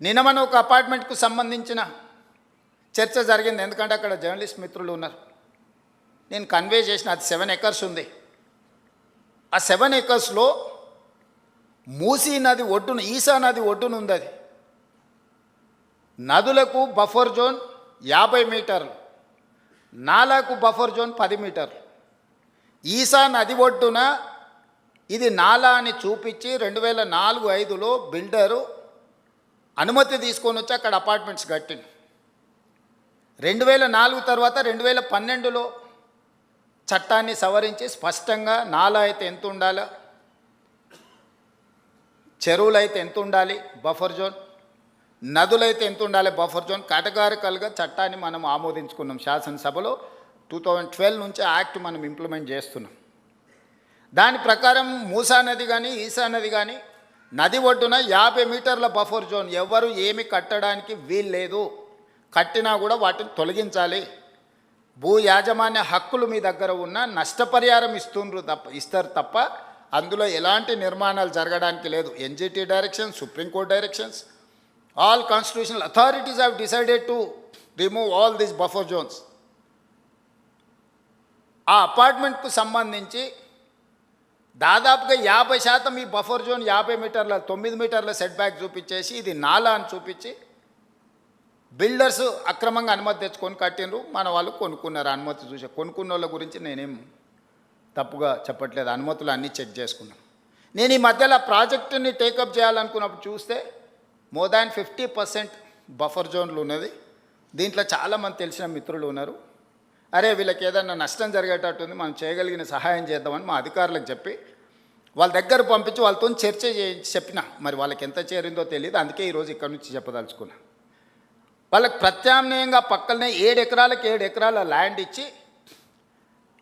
నిన్న మన ఒక అపార్ట్మెంట్కు సంబంధించిన చర్చ జరిగింది. ఎందుకంటే అక్కడ జర్నలిస్ట్ మిత్రులు ఉన్నారు. నేను కన్వే చేసిన అది 7 ఎకర్స్ ఉంది. ఆ 7 ఎకర్స్లో మూసీ నది ఒడ్డున, ఈసా నది ఒడ్డున ఉంది. అది నదులకు బఫర్ జోన్ 50 మీటర్లు, నాలాకు బఫర్ జోన్ 10 మీటర్లు. ఈసా నది ఒడ్డున ఇది నాలా అని చూపించి 2004-05లో బిల్డరు అనుమతి తీసుకొని వచ్చి అక్కడ అపార్ట్మెంట్స్ కట్టింది. 2004 తర్వాత 2012లో చట్టాన్ని సవరించి స్పష్టంగా నాలా అయితే ఎంత ఉండాలో, చెరువులు అయితే ఎంత ఉండాలి బఫర్ జోన్, నదులైతే ఎంత ఉండాలి బఫర్ జోన్, కేటగారికల్గా చట్టాన్ని మనం ఆమోదించుకున్నాం. శాసనసభలో 2012 నుంచి యాక్ట్ మనం ఇంప్లిమెంట్ చేస్తున్నాం. దాని ప్రకారం మూసా నది కానీ ఈసా నది కానీ నది ఒడ్డున 50 మీటర్ల బఫర్ జోన్, ఎవరు ఏమి కట్టడానికి వీల్లేదు, కట్టినా కూడా వాటిని తొలగించాలి. భూ యాజమాన్య హక్కులు మీ దగ్గర ఉన్న నష్టపరిహారం ఇస్తారు తప్ప అందులో ఎలాంటి నిర్మాణాలు జరగడానికి లేదు. NGT directions, supreme court directions, all constitutional authorities have decided to remove all these buffer zones. ఆ అపార్ట్మెంట్కు సంబంధించి దాదాపుగా 50% ఈ బఫర్ జోన్ 50 మీటర్ల 9 మీటర్ల సెట్ బ్యాక్ చూపించేసి ఇది నాలా అని చూపించి బిల్డర్స్ అక్రమంగా అనుమతి తెచ్చుకొని కట్టినరు. మన వాళ్ళు కొనుక్కున్నారు. అనుమతి చూసే కొనుక్కున్న వాళ్ళ గురించి నేనేం తప్పుగా చెప్పట్లేదు. అనుమతులు అన్నీ చెక్ చేసుకున్నాను. నేను ఈ మధ్యలో ప్రాజెక్టుని టేకప్ చేయాలనుకున్నప్పుడు చూస్తే మోర్ దాన్ 50% బఫర్ జోన్లు ఉన్నది. దీంట్లో చాలామంది తెలిసిన మిత్రులు ఉన్నారు. అరే వీళ్ళకి ఏదన్నా నష్టం జరిగేటట్టుంది, మనం చేయగలిగిన సహాయం చేద్దామని మా అధికారులకు చెప్పి వాళ్ళ దగ్గర పంపించి వాళ్ళతో చర్చ చెప్పిన. మరి వాళ్ళకి ఎంత చేరిందో తెలియదు. అందుకే ఈరోజు ఇక్కడ నుంచి చెప్పదలుచుకున్నా. వాళ్ళకి ప్రత్యామ్నాయంగా పక్కనే 7 ఎకరాలకు 7 ఎకరాల ల్యాండ్ ఇచ్చి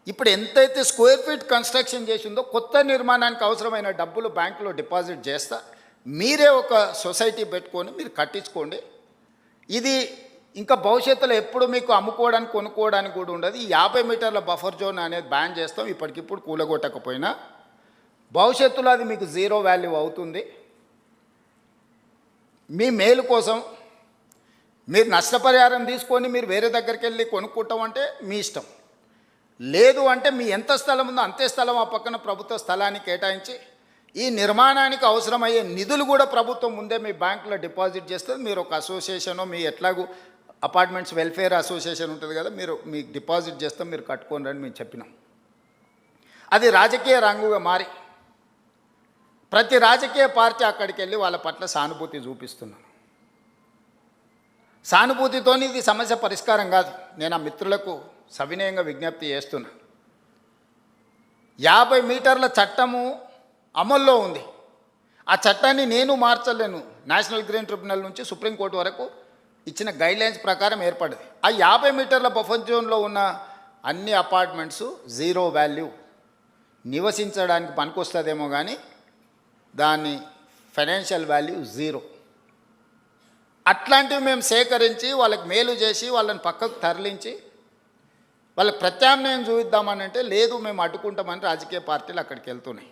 ఇప్పుడు ఎంతైతే స్క్వేర్ ఫీట్ కన్స్ట్రక్షన్ చేసిందో కొత్త నిర్మాణానికి అవసరమైన డబ్బులు బ్యాంకులో డిపాజిట్ చేస్తా, మీరే ఒక సొసైటీ పెట్టుకొని మీరు కట్టించుకోండి. ఇది ఇంకా భవిష్యత్తులో ఎప్పుడు మీకు అమ్ముకోవడానికి కొనుక్కోవడానికి కూడా ఉండదు. ఈ 50 మీటర్ల బఫర్ జోన్ అనేది బ్యాన్ చేస్తాం. ఇప్పటికిప్పుడు కూలగొట్టకపోయినా భవిష్యత్తులో అది మీకు 0 వాల్యూ అవుతుంది. మీ మేలు కోసం మీరు నష్టపరిహారం తీసుకొని మీరు వేరే దగ్గరికి వెళ్ళి కొనుక్కుంటాం అంటే మీ ఇష్టం. లేదు అంటే మీ ఎంత స్థలం ఉందో అంతే స్థలం ఆ పక్కన ప్రభుత్వ స్థలాన్ని కేటాయించి ఈ నిర్మాణానికి అవసరమయ్యే నిధులు కూడా ప్రభుత్వం ముందే మీ బ్యాంకులో డిపాజిట్ చేస్తుంది. మీరు ఒక అసోసియేషనో, మీ ఎట్లాగూ అపార్ట్మెంట్స్ వెల్ఫేర్ అసోసియేషన్ ఉంటుంది కదా, మీరు మీకు డిపాజిట్ చేస్తాం, మీరు కట్టుకోండి అని మేము చెప్పినాం. అది రాజకీయ రంగుగా మారి ప్రతి రాజకీయ పార్టీ అక్కడికి వెళ్ళి వాళ్ళ పట్ల సానుభూతి చూపిస్తున్నారు. సానుభూతితో ఇది సమస్య పరిష్కారం కాదు. నేను ఆ మిత్రులకు సవినయంగా విజ్ఞప్తి చేస్తున్నా. 50 మీటర్ల చట్టము అమల్లో ఉంది. ఆ చట్టాన్ని నేను మార్చలేను. నేషనల్ గ్రీన్ ట్రిబ్యునల్ నుంచి సుప్రీంకోర్టు వరకు ఇచ్చిన గైడ్లైన్స్ ప్రకారం ఏర్పడింది. ఆ 50 మీటర్ల బఫర్ జోన్లో ఉన్న అన్ని అపార్ట్మెంట్స్ 0 వాల్యూ, నివసించడానికి పనికొస్తుందేమో కానీ దాని ఫైనాన్షియల్ వాల్యూ 0. అట్లాంటివి మేము సేకరించి వాళ్ళకి మేలు చేసి వాళ్ళని పక్కకు తరలించి వాళ్ళకి ప్రత్యామ్నాయం చూపిద్దామని అంటే లేదు మేము అడ్డుకుంటామని రాజకీయ పార్టీలు అక్కడికి వెళ్తున్నాయి.